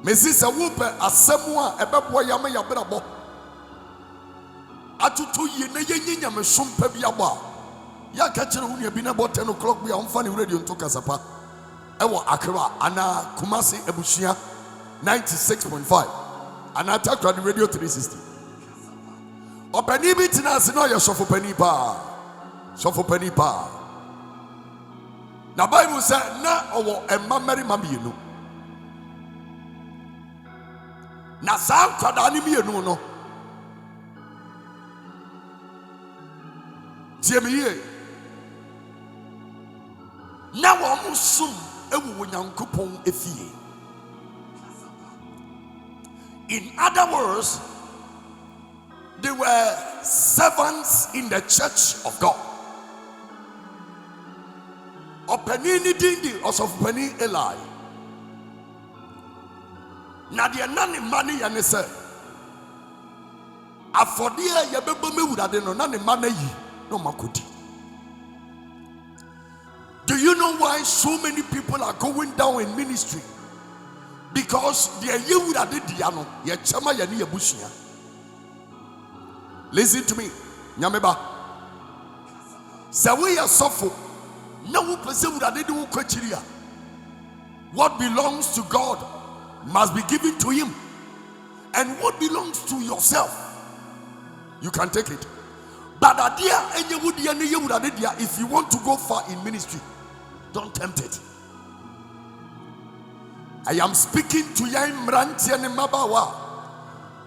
Mrs. Awupe Asemua Ebebo Yama Yabrabo Atutu ye na yenyi nyame sompa bi aba ya ka kire hu bi na bo 10 o'clock bi amfa ne radio nto kasapa ewo Accra ana Kumasi Ebusua 96.5 ana Takra radio 360 opani bi tina se no ye sofo pani pa na Bible say na owo emma meri mamienu na sa kwada ni mienu no Tiemiye na wo musum ewu Nyankopon efie. In other words, they were servants in the church of God. Openini dindi osofpani Eli. Na de nani mani ya ne se afode ye bebo mewurade no na ne mana yi no makodi. Do you know why so many people are going down in ministry? Because they are yewurade dia no ye chama ya ne yabusua. Listen to me, nyameba. Sawe ya sofo na wo pese wurade de wo kwachiri a. What belongs to God must be given to him, and what belongs to yourself, you can take it. But if you want to go far in ministry, don't tempt it. I am speaking to young Mranti and Mabawa.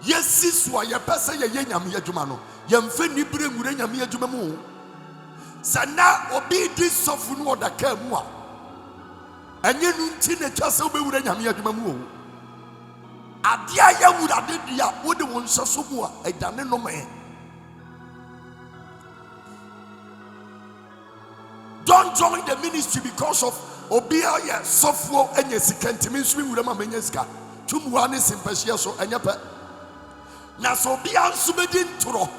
Yes, siswa ya pesa ya yenyam yejumano. Yemfe ni bre ngure nyam yejumamu. Sana obi di sofu no da ka mu a. Enye nu nti na twase obewure nyam yejumamu. Adia ya wurade dia wode won saso mu a edane no me. Don't join the ministry because of obia ya sofo enye sikantimi nsumi wura ma menye sika. Tumuwa ne simpehia so enye pe. Na so obia nsumedi ntoro.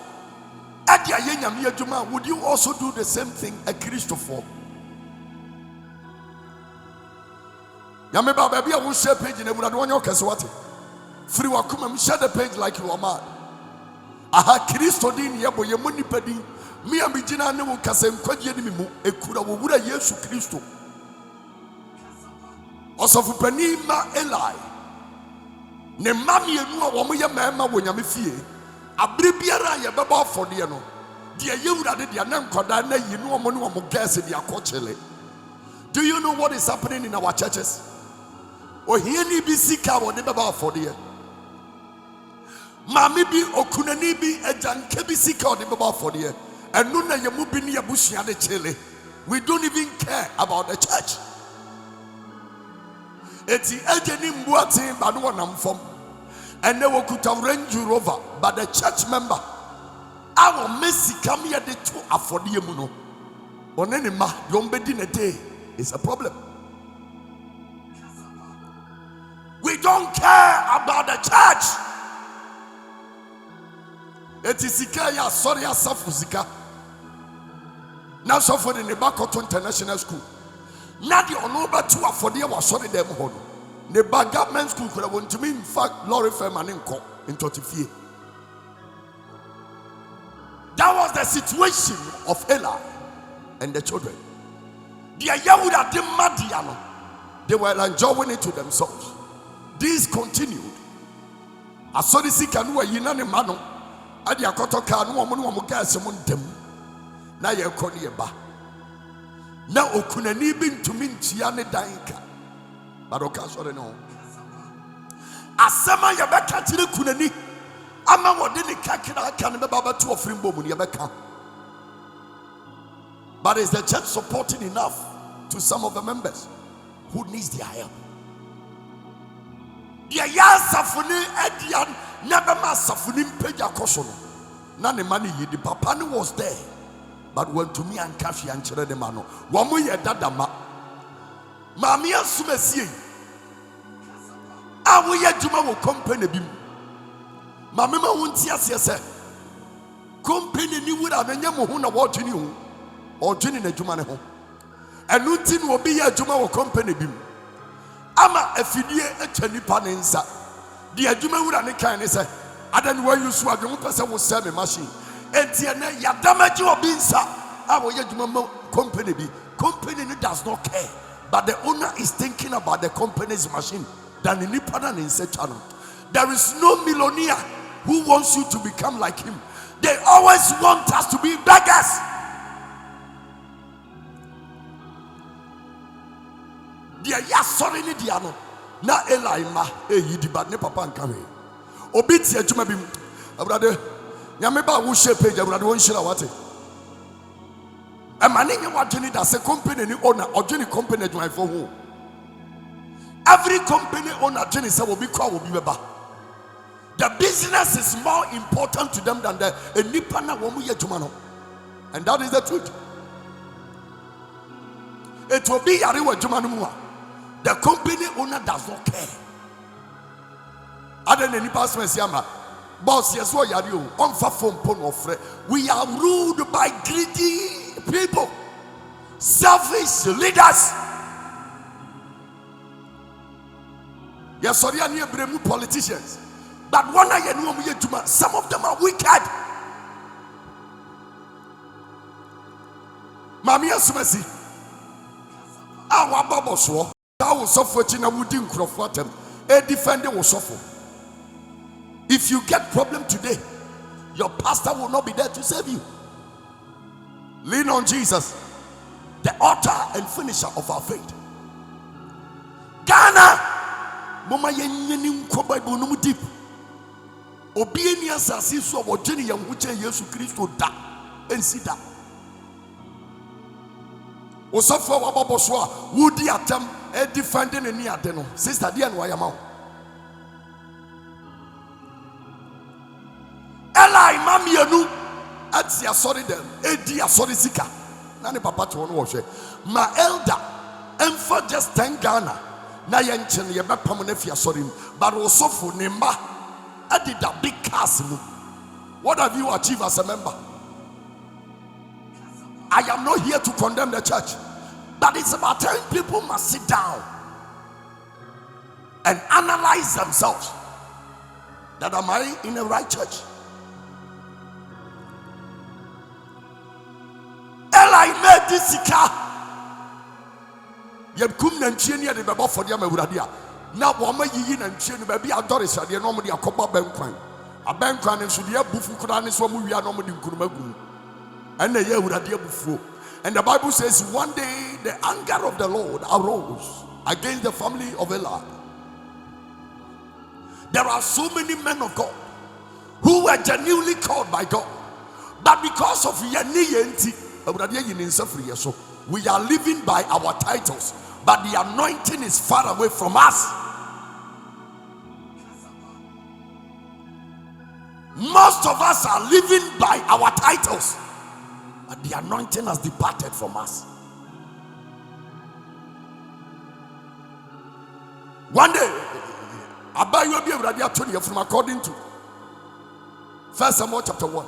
Adia ye nyame adwuma, would you also do the same thing a Christopher? Yame ba baby a wo share page na wurade wonye okese wate. Free wakuma share the page like you are mad. Aha Christo din yebo ye monipadi. Me ambigina ne wo kase nkwadie ni mu ekura wo wura Yesu Kristo. Osofu pani ma Eli. Ne mami enu a wo mo ye mema wo nyame fie. Abere biara ye beba afode no. De ye wurade de na nkoda na yi no mo ne wo gas de akochele. Do you know what is happening in our churches? Ohiani bi sika wo de beba afode. Mami bi okunani bi ejanke bi sika wo de beba afode. And we don't even care about the church. It's the mbuati baduwa namfom. And they will put a Range Rover, but the church member, our Messi come here the two afford the muno. On any ma, yombedi a day is a problem. We don't care about the church. It is Sikaya, sorry, Safuzika. Now suffered in the Bakoto International School. Now the Onoba 2 for the was sorry them home. The government school could have went to me, in fact, Lori Fairman in 34. That was the situation of Eli and the children. The Ayahuda de Madiano, they were enjoying it to themselves. This continued. I saw the sick and were Yinani Mano. Adi akotoka no mo gas mo ndem na ye koni eba na okunani bi ntumi ntia ne danka baroka sore no asema ye beka tire kunani ama wode ne kakira aka ne baba to ofrimbo mu ne beka. But is the church supporting enough to some of the members who needs their help? Ya safuni edian never ma safuni mpeja kosono. Na ne mani yi di papa ne was there. But when to me and kafi and chere de mano. Wa mo ye dadama. Mami asumesie. A wo ye djuma wo company bim. Mami ma wonti asese. Company ni wura na nyam ho na wo dwini ho. O dwini na djuma ne ho. Enu ti no obi ye djuma wo company bim. ama afidie atwa nipa ne nsa de adwuma wura ne kan ne sɛ adan wa yusu adwuma pɛ sɛ wo sɛ me machine entie ne yadamaji obi nsa a wo yɛ adwuma ma company bi company no does not care, but the owner is thinking about the company's machine than the nipa na ne nsa twa no. There is no millionaire who wants you to become like him. They always want us to be beggars. Dia ya sorry ni dia no na Eli ma eyi di bad ne papa nka we obi tie adwuma bi abrade nyame ba wo share page abrade won shira wate e ma ne nye wadwene da se company ni owner odwene company adwuma fo ho. Every company owner adwene se obi kwa obi beba. The business is more important to them than the nipa na wo mu ye adwuma no, and that is the truth. It will be yare wa adwuma no mu a the company owner does not care. Other than any person yama, boss yes what yari o on fa phone pon ofre. We are ruled by greedy people, selfish leaders. Yes, sorry, I need bremu politicians, but one I know me tuma. Some of them are wicked. Mami asumasi, awa babo so. If you get problem today, your pastor will not be there to save you. Lean on Jesus, the author and finisher of our faith. Ghana, mama yenyenim ko Bible no mu deep. Obi eni asase so obogene ye nhuche Yesu Kristo da ensida. Osofo wababo so a wudi atem e defending any ade no sister dia no wayama. Eli mamienu ati asori dem edi asori sika na ne papa to no wo hwe ma elder emfa just 10 Ghana na ye nchen ye bepam na fi asori but osofo ne ma adida big cars no. What have you achieved as a member? I am not here to condemn the church, but it's about time people must sit down and analyze themselves. That am I in the right church? Eli made this car. Yem kum nantwie ne de beba for dia mawurade a na wo ma yiyi nantwie no ba bi adore sade no mo de akoba bankwan abankwan ne so de abufu kura ne so mo wia no mo de nkuruma gu. And the Bible says one day the anger of the Lord arose against the family of Eli. There are so many men of God who were genuinely called by God, but because of we are living by our titles, but the anointing is far away from us. Most of us are living by our titles, but the anointing has departed from us. One day, from according to 1 Samuel chapter 1.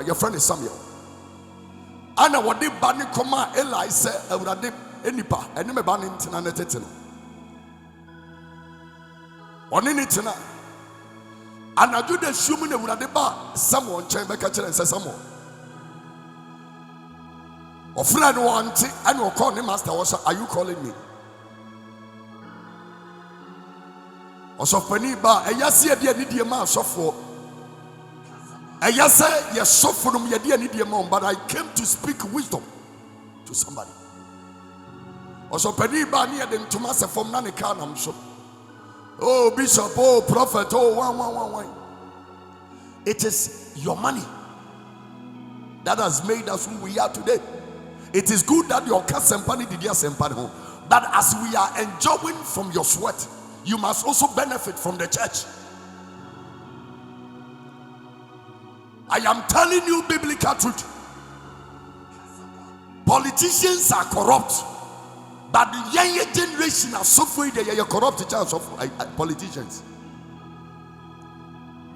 Your friend is Samuel. Ana wadi bani koma Eli se awurade enipa enime bani ntina na tete no oni ni tina anaju de hwum na awurade ba Samuel nchen be ka kire nse Samuel ofra no wante and o call ni master was, are you calling me? Osofani ba eyase de ani die ma asofo eyase ye sofo no ye de ani die ma, but I came to speak wisdom to somebody. Osofani ba ni de ntoma se fom na ne ka nam so. Oh bishop, oh prophet, oh one. It is your money that has made us who we are today. It is good that your company did your sempani home, but as we are enjoying from your sweat, you must also benefit from the church. I am telling you biblical truth. Politicians are corrupt, but the younger generation are suffering. They are corrupt chance of politicians.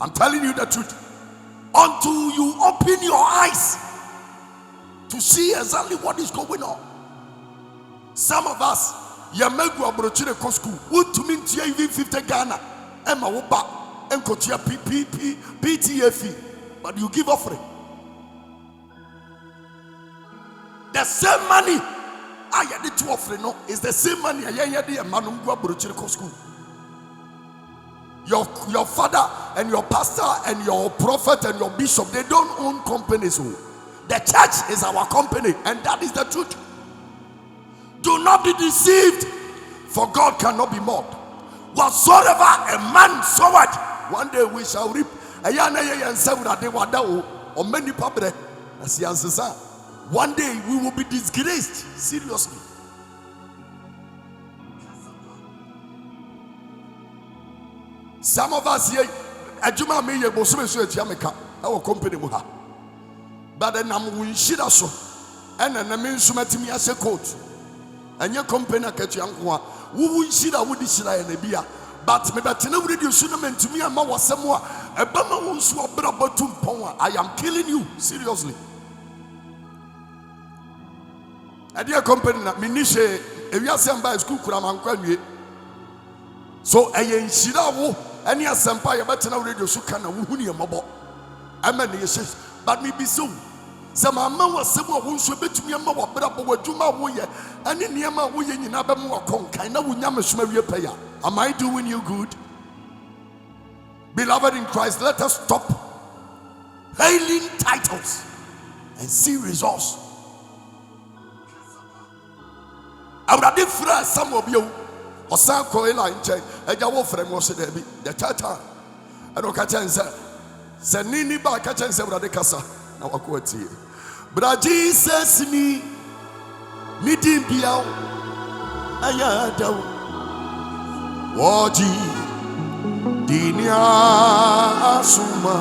I'm telling you the truth. Until you open your eyes to see exactly what is going on. Some of us, Yamegu Abrochire Co school, would to mean even 50 Ghana, Emma Woba, and Kotia PTFE, but you give offering. The same money I had to offering no is the same money I had the Manungu Abrochire Co school. Your father and your pastor and your prophet and your bishop, they don't own companies. The church is our company, and that is the truth. Do not be deceived, for God cannot be mocked. Whatsoever a man soweth, one day we shall reap. One day we will be disgraced. Seriously. Some of us here, Ajuma me ye bosume so etiameka our company mu ha. But then I'm winshira so. And then I'm insumati me as a coach. And your company akachi anko wo winshira wo di shira ya na bia. But me betene wo di so na mentumi ama wasemo a ebama wo nso obra batum pon a I am killing you seriously. A dear company na me ni she ewiase amba school kura mankwa nwie. So ayen shira wo any asempa ya betena wo radio so kana wo huni emobo. Ama ne yesi but me be so. Some amount was some of who bet me a more brabo with Juma Woye, and in Yama Woye in Abamu Conkai, no Yamasmaria payer. Am I doing you good? Beloved in Christ, let us stop hailing titles and see results. I would have different some of you or some coila in chain, and your friend was the Tata. I don't catch answer. Send Nini back catch answer with the Casa. Now I quote here. But Jesus ni dimbia ayada waji dinia asuma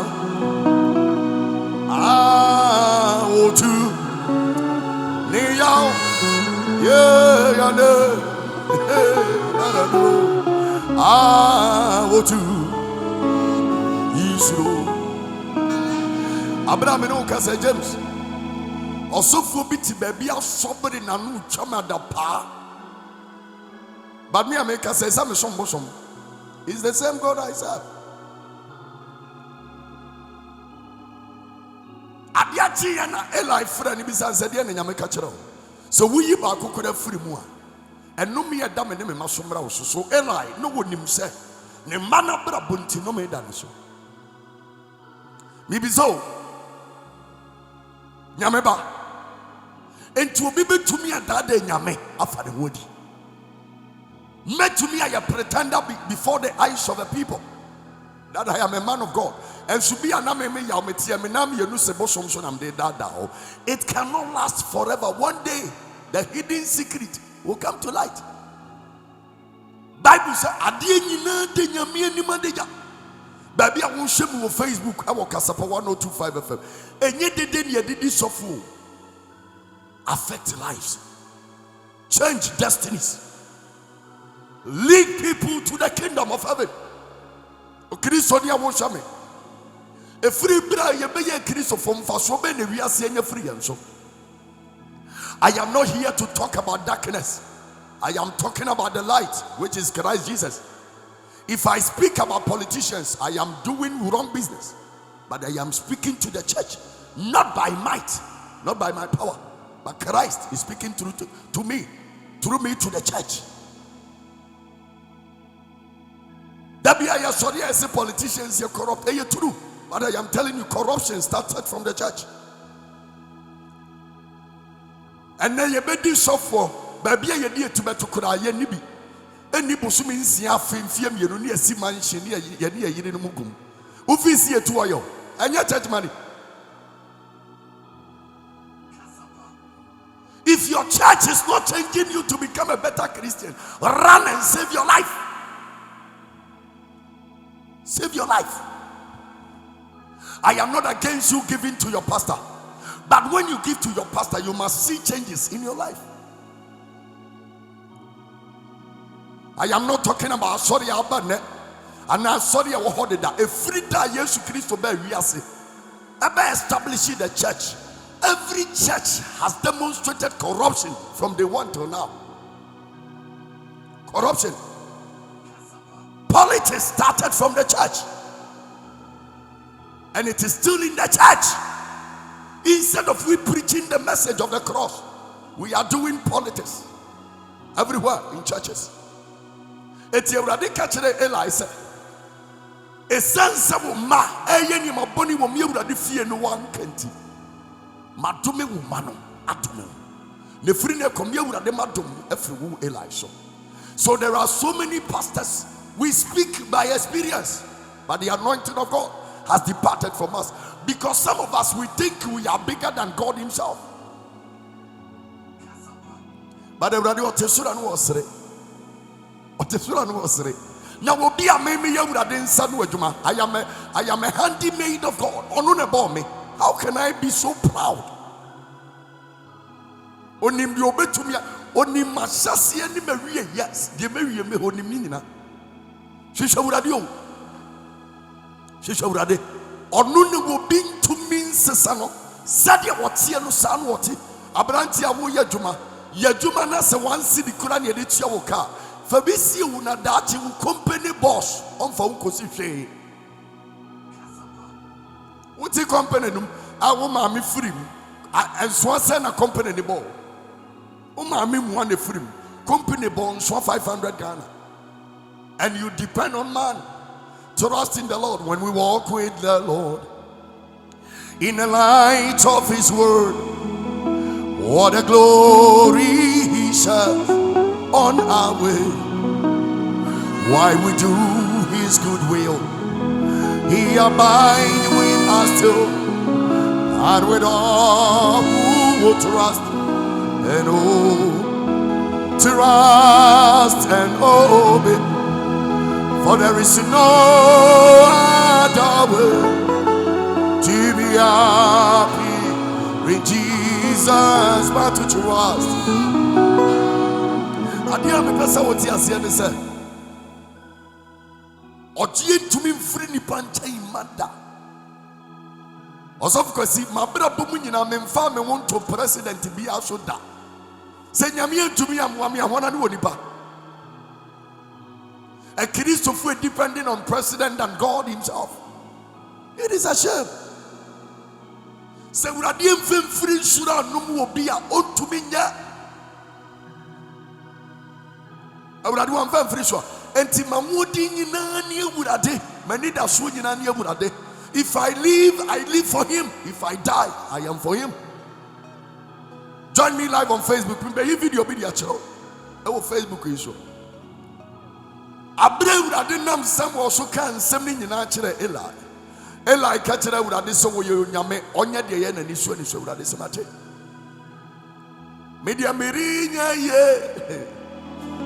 otu ni yao ya ne otu Israel. Abraham no kasa James osofo biti baby asobere nanu twama da pa. But me America says I'm some is the same God I serve. Adiachi na Eli friend bi san said na nyame ka kire. So wuyi ba kokoda free mu a eno me yeda me ne me masomra wo so Eli no wonim se ne mana bra bonti no me da ne so. Me bi so nyame ba enti obi betumi adade nyame afa de wodi metumi aye pretender before the eyes of the people that I am a man of God and should be aname me ya metie me nam yenu se bosom so nam de dada. It cannot last forever. One day the hidden secret will come to light. Bible say ade nyina de nyame anim adeja. Baby, I won't share me on Facebook. I will Kasapa 1025 FM. And yet, they did this of affect lives, change destinies, lead people to the kingdom of heaven. Christonia won't share me. A free bra, you be a Christo from Fasobe, we are saying a free and so. I am not here to talk about darkness. I am talking about the light, which is Christ Jesus. If I speak about politicians, I am doing wrong business. But I am speaking to the church, not by might, not by my power, but Christ is speaking through me to the church. That be I sorry I say politicians are corrupt. They are true, but I am telling you, corruption started from the church. And then you made this software, baby, you need to be to cry, you need. Any bosom in Sia Fim, you don't see mansion near Yedin Mugum. Who is here to you? And your church money. If your church is not changing you to become a better Christian, run and save your life. Save your life. I am not against you giving to your pastor, but when you give to your pastor, you must see changes in your life. I am not talking about sorry abane and now sorry I hold it that a free day Jesus Christ obey we are say about establishing the church. Every church has demonstrated corruption from day one till now. Corruption. Politics started from the church, and it is still in the church. Instead of we preaching the message of the cross, we are doing politics everywhere in churches. It's a radical Eli said, a sense of ma, a yenny ma bonny will be able to fear no one can't. Madume wumano, atume. The free ne come here with the madum, every woo Eli so. So there are so many pastors. We speak by experience, but the anointing of God has departed from us because some of us we think we are bigger than God Himself. But the radio Tesura was re. Tesura was re. Now will be a meme you would have son wejuma. I am a handmaid of God. Onunebo me. How can I be so proud? Onim di obetumi onim masasi ani mawie yes. De mawie me onim nina. Shisha urade o. Shisha urade. Onu ne wo bi ntumi nsesa no. Sade wote no sa no wote. Abranti a wo ye dwuma. Ye dwuma na se wan si di kura ne de tua wo ka. Fa bi si wo na dachi wo company boss. On fa wo kosi hwe. Wote company num a wo ma me free mu. Enso se na company ni bo. Wo ma me mu na free mu. Company bo nso 500 Ghana. And you depend on man. Trust in the Lord. When we walk with the Lord in the light of His word, what a glory He shines on our way. Why we do His good will, He abides with us still, and with all who will trust and obey. For there is no other way to be happy with Jesus but to trust. I dear me person what you say me say. Oji ntumi mfiri nipa nkyɛn mada. Ɔsɔfo kwasi mabra bomu nyina me mfa me won to president bi aso da. Sɛ nyame ntumi amwa me ahona ne wɔ nipa. A Christopher depending on president and God Himself. It is a shame. Se urade mfemfiri nsura no obi a ontumi nya. Urade wan mfemfiri so. Enti mamodi nyina ne urade, mani da so nyina ne urade. If I live, I live for Him. If I die, I am for Him. Join me live on Facebook. Remember video be dia chero. E wo Facebook yi so. Abre urade nam sam wo so kan nsam ni nyina kire Eli. Eli ka kire urade so wo ye nyame onye de ye nani so ni so urade semate. Media merinya ye.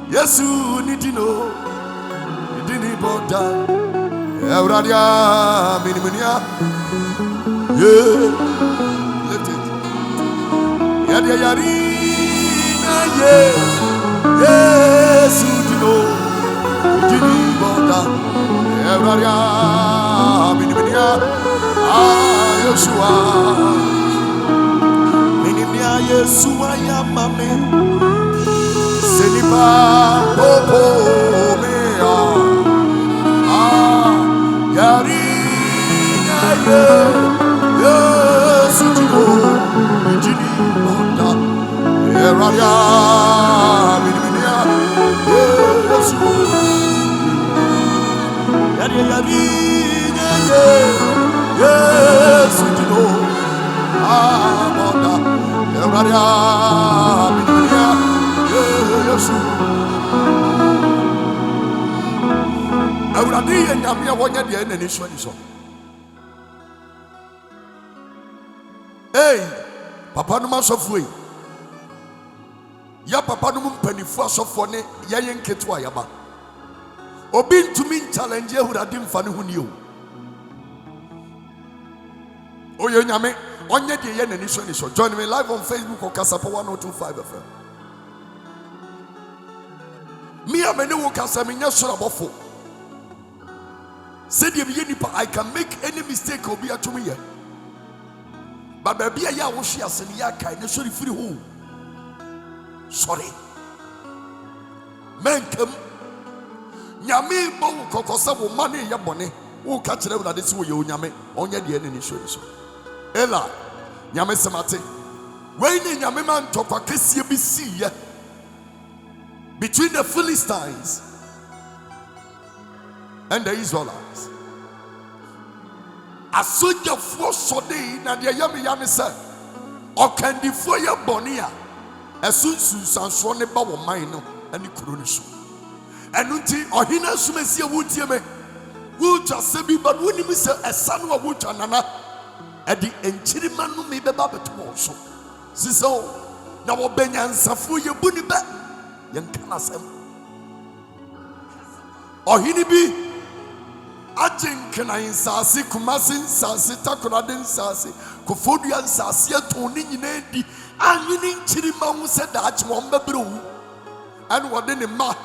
Yesu ni dino. Dini boda. Urade a minimania. Yeah. Lift it. Yadia yari na ye. Yesu dino. Dini boda, Evraria, Minimia, Yeshua, Minimia, Yeshua, Yamame, Seniba, Popo, Mea, Yari, Yesu, Dini boda, Evraria, Minimia, Yeshua. Yes, you know. Hey, Papa no man sofwe. Ya Papa no mpanifu asofo ne yayen ketu ayaba. Obi ntumi challenge ehurade mfa ne ho ni o. Oye nyame onye de ye nani so ni so. Join me live on Facebook or Kasapa 1025 FM. Me amene wo kasa me nya soro abofo. Said ye nipa I can make any mistake obi atumi ye. But baby ya wo hwe asene ya kai ne sori firi ho. Sorry. Menkem. Nyame bo kokosa wo mane ye bone. Wo ka kire wo de si wo ye onyame. Onye de ne so so. Ela. Nyame semate. We ni nyame man tokwa kesie bi si ye. Between the Philistines and the Israelites. A soldier for Sode na de yame yame say o kan di fo ye bone a esunsun sanso ne ba wo man no ani kuro ne so enunti ohina sumesi wutie me wucha se bi ba woni mi se esa no wucha nana e di enchiri manu mi be ba beto so siso na wo benyansafo ye buni be yen kana sem ohini bi ajinkena insasi kumasi insasi takorade insasi kofodua insasi atoni nyina di anwini nchiri ma hu se daachi wo mbebere wu an wode ne ma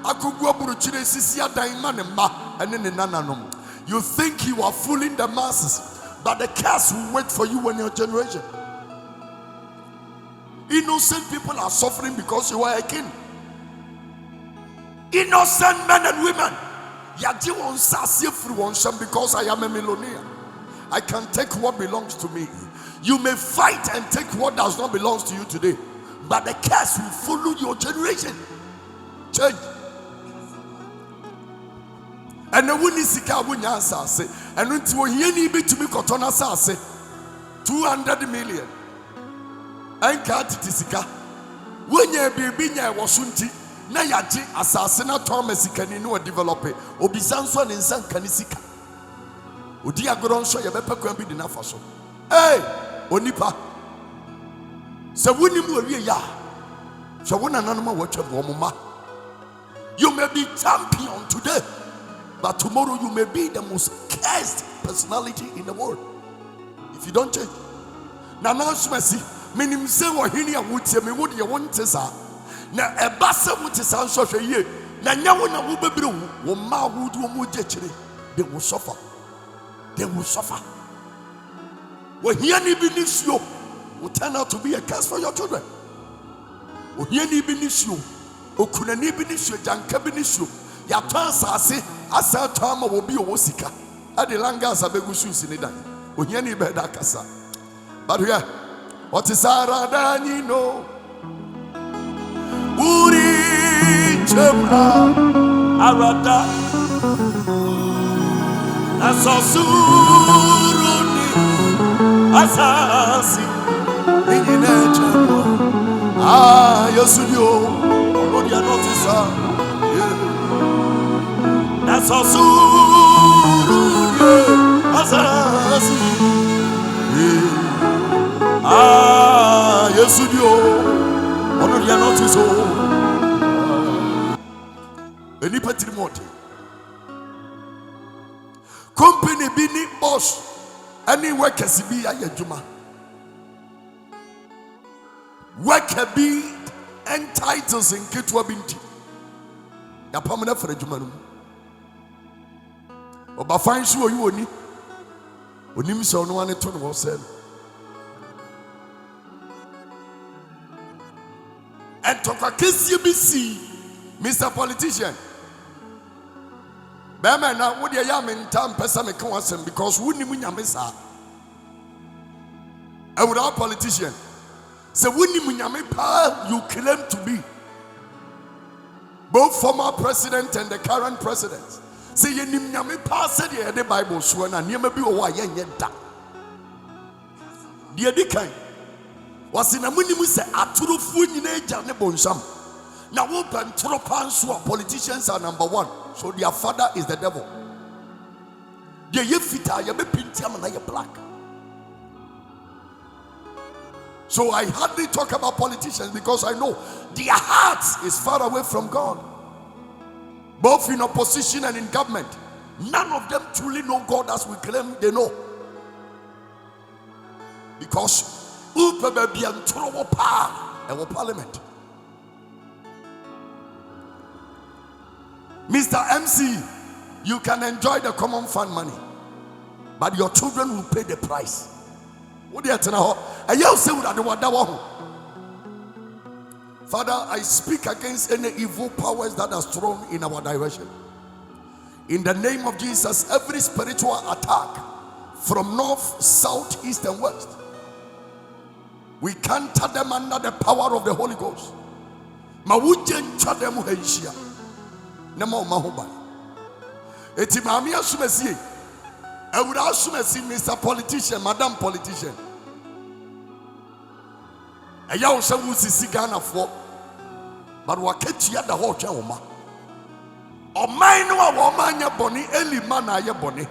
akogu aburu chire sisi adan ma ne ma ene ne nananom. You think you are fooling the masses, but the curse will wait for you in your generation. Innocent people are suffering because you are a king. Innocent men and women, because I am a millionaire, I can take what belongs to me. You may fight and take what does not belong to you today, but the curse will follow your generation. Change. And the winning sika wunya asase, and until we hear be to me cotton asase 200 million. And cat tisika. When ye be nya wasunti. Na yaji asasina Thomas kani no develop obi sanso ne nsan kanisika odi agoron so ye bepa kwan bi di na faso onipa se wonim awie ya so wona nanom a watwa bo moma. You may be champion today, but tomorrow you may be the most cursed personality in the world if you don't change. Na na smasi menim se wo hini a wotie me wo de won tesa na ebasa wuti sanso hwe ye na nyawo na wo bebere wo ma wo du mo jechire. They will suffer. They will suffer. Wo hia ni bi nisuo will turn out to be a curse for your children. Wo hia ni bi nisuo okuna ni bi nisuo janka bi nisuo ya to asase asa to ama wo bi wo sika ade langa asabegu susi ni dan. Wo hia ni be da kasa. But here what is aradani no Uri chemra arada asosuruni asasi inine chemra yosudio olodia notisa asosuruni asasi yosudio olodia notisa any patrimony company bini boss any workers be ayajuma worker be entitles in kitwa binti ya pamana for adwuma no oba fan so you oni onim se ono ane to no sel and to kwakesi bi si Mr. Politician. Bema na wo de ya mentam pesa me kan wasem because wo ni munyame sa. I would have politician. Say wo ni munyame pa you claim to be. Both former president and the current president. Say ye ni munyame pa say the Bible so na niam bi wo ye nye da. De di kan. Wasi na munimu say aturufu nyina eja ne bonsam. Now, politicians are number one. So their father is the devil. Black. So I hardly talk about politicians because I know their hearts is far away from God. Both in opposition and in government. None of them truly know God as we claim they know. Because parliament. Mr. MC, you can enjoy the common fund money, but your children will pay the price. Father, I speak against any evil powers that are thrown in our direction. In the name of Jesus, every spiritual attack from north, south, east, and west, we counter them under the power of the Holy Ghost. Mawujen chademu henshia. Nema mahuba. Eti mami asumesi. Ewura asumesi, Mr. Politician, Madam Politician. Eya ose wusisi Ghana for. But waketi ya da ho twa oma. Oman no womanya boni elima na ye boni.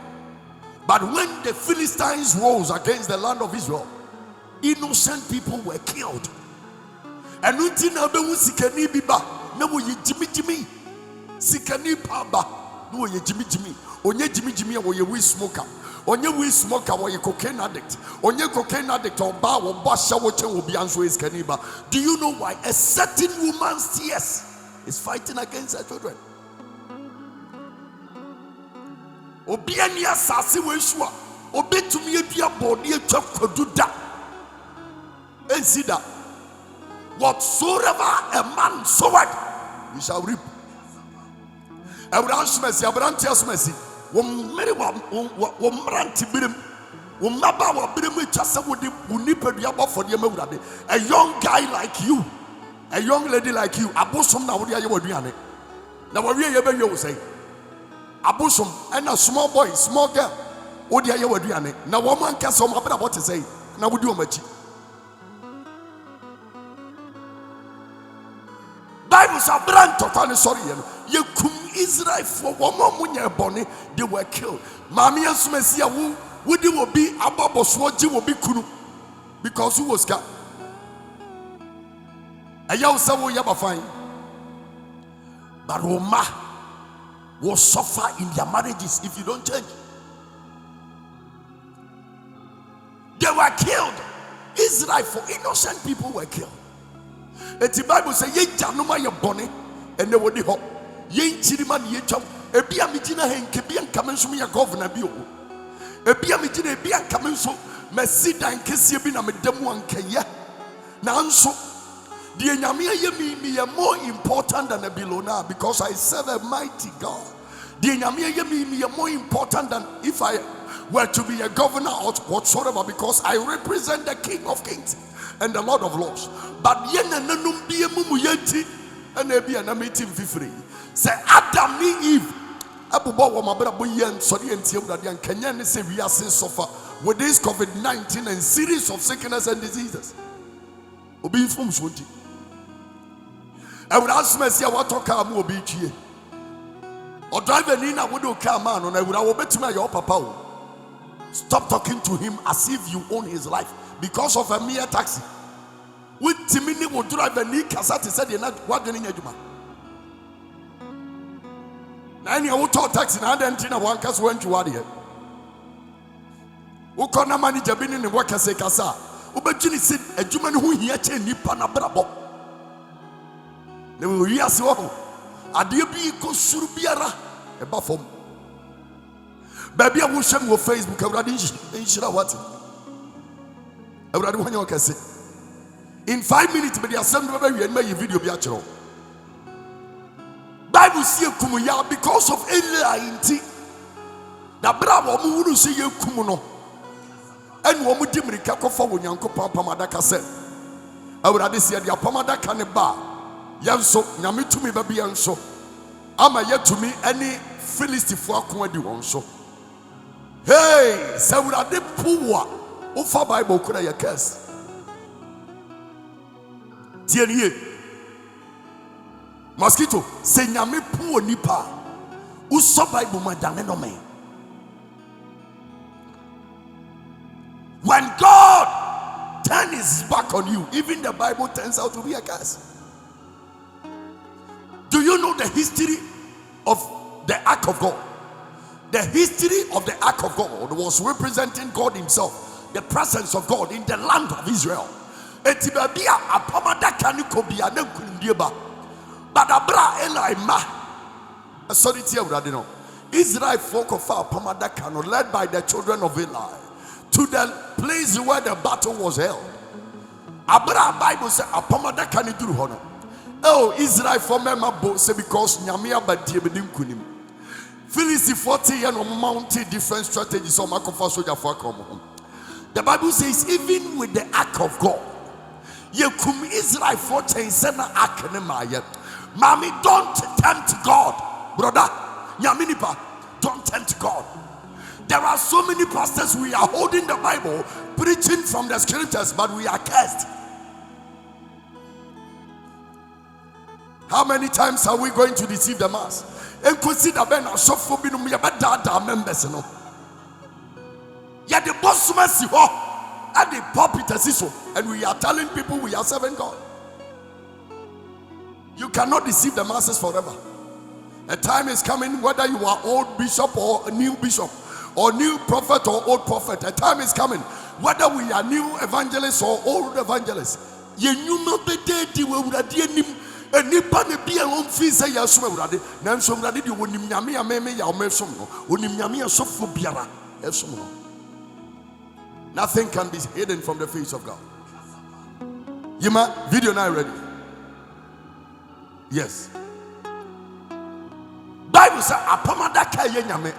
But when the Philistines rose against the land of Israel, innocent people were killed. And unti na be wu sikani biba na wo ye jimi sikani pa ba na wo ye jimi onye jimi wo ye we smoker onye we smoker wo ye cocaine addict onye cocaine addict oba wo bo hya wo che obi anso is sikani ba. Do you know why? A certain woman's tears is fighting against her children. Obi ani asase we sua obetumi adua body atwa kwadu da ensida. Whatsoever a man soweth, we shall reap. Abraham smesi, Abraham tia smesi. Womere womranti birim. Womaba wa birim chasa wodi unipe duaba for the mewurade. A young guy like you, a young lady like you, abosom na wodi aye waduane. Na wawie ye be we say. Abosom and a small boy, small girl, wodi aye waduane. Na woman kasa o mabra what say. Na wodi o machi. Bible says, "Brand totally sorry. You kum Israel for one more munya boni. They were killed. Mami ansumesiya wudi will be ababo swoji will be kunu because who was got. Ayaw sawo yaba fine. But Roma will suffer in their marriages if you don't change. They were killed. Israel for innocent people were killed. The Bible says, "Ye januma ye boni, and they would ho. Ye chiriman ye chop. Ebia mijina hen kebian kamensu mi ya governor bio. Ebia mijina ebia kamensu mesida en kesi ebi na medemu ankeye. Na anso the enyame ye me more important than a bilona because I serve a mighty God. The enyame ye me more important than if I were to be a governor or whatsoever because I represent the King of Kings and the Lord of Lords. But yen nanum bie mumu yenti and ebi na meeting fifri. Say Adam ni Eve. Abubo wa mabra bo yen sori enti ewurade an kenya ne se wiase suffer with this COVID-19 and series of sickness and diseases. Obi fum so nti. Ewura asmesi a watoka mu obi twie. O driver ni na wodo car man na ewura wo betima your papa o. Stop talking to him as if you own his life because of a mere taxi. With Timini will drive a knee cassette said you're not walking in Juma. Nine year old taxi and then Tina one cast went to Wadia. Who call a manager been in the work as a cassa. Ubajini said a Juman who he had chain Nipana Brabo. They will yes, oh, a dear be Kosurubiara, a buffum. Baby, I will share your Facebook. I will share what I will want you to say. In 5 minutes, but the assembly and make a video be actual. Bible see kumuya because of Eli inti. Na bravo mu see ye kumuno. And wo mu dimirika kofa wo nyankopon pamadaka se. Awurade se dia pamadaka ne ba. Yanso nyame tumi ba bi yanso. Ama yetumi any Philistifo akon adi won so. Hey, sawurade puwa. Ufa Bible kura ya curse. Tieniye mosquito se nyame pu onipa uso Bible madane no me. When God turns his back on you, even the Bible turns out to be a curse. Do you know the history of the Ark of God? The history of the Ark of God was representing God himself, the presence of God in the land of Israel. Etibabia apamada kani kobia na kundieba. But abra Eli ma. Sorry tia urade no. Israel folk of apamada kano led by the children of Eli to the place where the battle was held. Abra Bible says apamada kani duru hono. Oh, Israel for member say because Nyamia Badia Bedim Kunim. Philistine 40 and mounted different strategies on Makofa soldier for come. The Bible says, even with the ark of God, you come Israel 40 and send an ark yet. Mommy, don't tempt God, brother. Nyaminipa, don't tempt God. There are so many pastors we are holding the Bible, preaching from the scriptures, but we are cursed. How many times are we going to deceive the mass? And consider Ben so for binum ya bada members no. Ya the boss mercy ho and the pulpit so, and we are telling people we are serving God. You cannot deceive the masses forever. A time is coming, whether you are old bishop or a new bishop, or new prophet or old prophet. A time is coming, whether we are new evangelists or old evangelists. Ye new no bede di we uradim. Nipa ne bia won fi say yaso awurade na nso awurade de wonim nyame ameme ya omesom no wonim nyame asofo biara esom no. Nothing can be hidden from the face of God. Yima video now ready? Yes. Bible say apamada ka ye nyame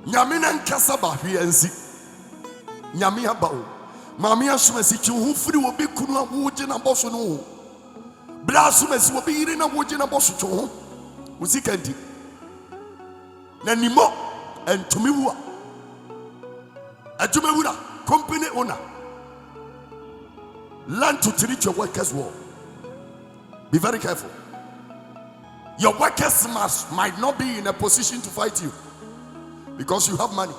nyame na nkasa ba hwe ansi nyame aba o. Mami asumesi chihu firi wobi kunu awoje na boso no. Bra asumesi wobi yiri na woje na boso chihu. Usikanti. Na nimo entumi wu. Adwuma wura company owner. Learn to treat your workers well. Be very careful. Your workers might not be in a position to fight you because you have money.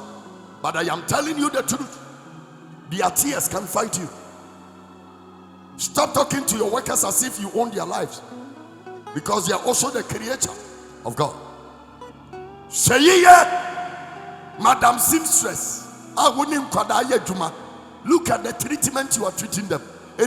But I am telling you the truth. Their tears can fight you. Stop talking to your workers as if you own their lives, because they are also the creator of God. Say Madam Seamstress, look at the treatment you are treating them.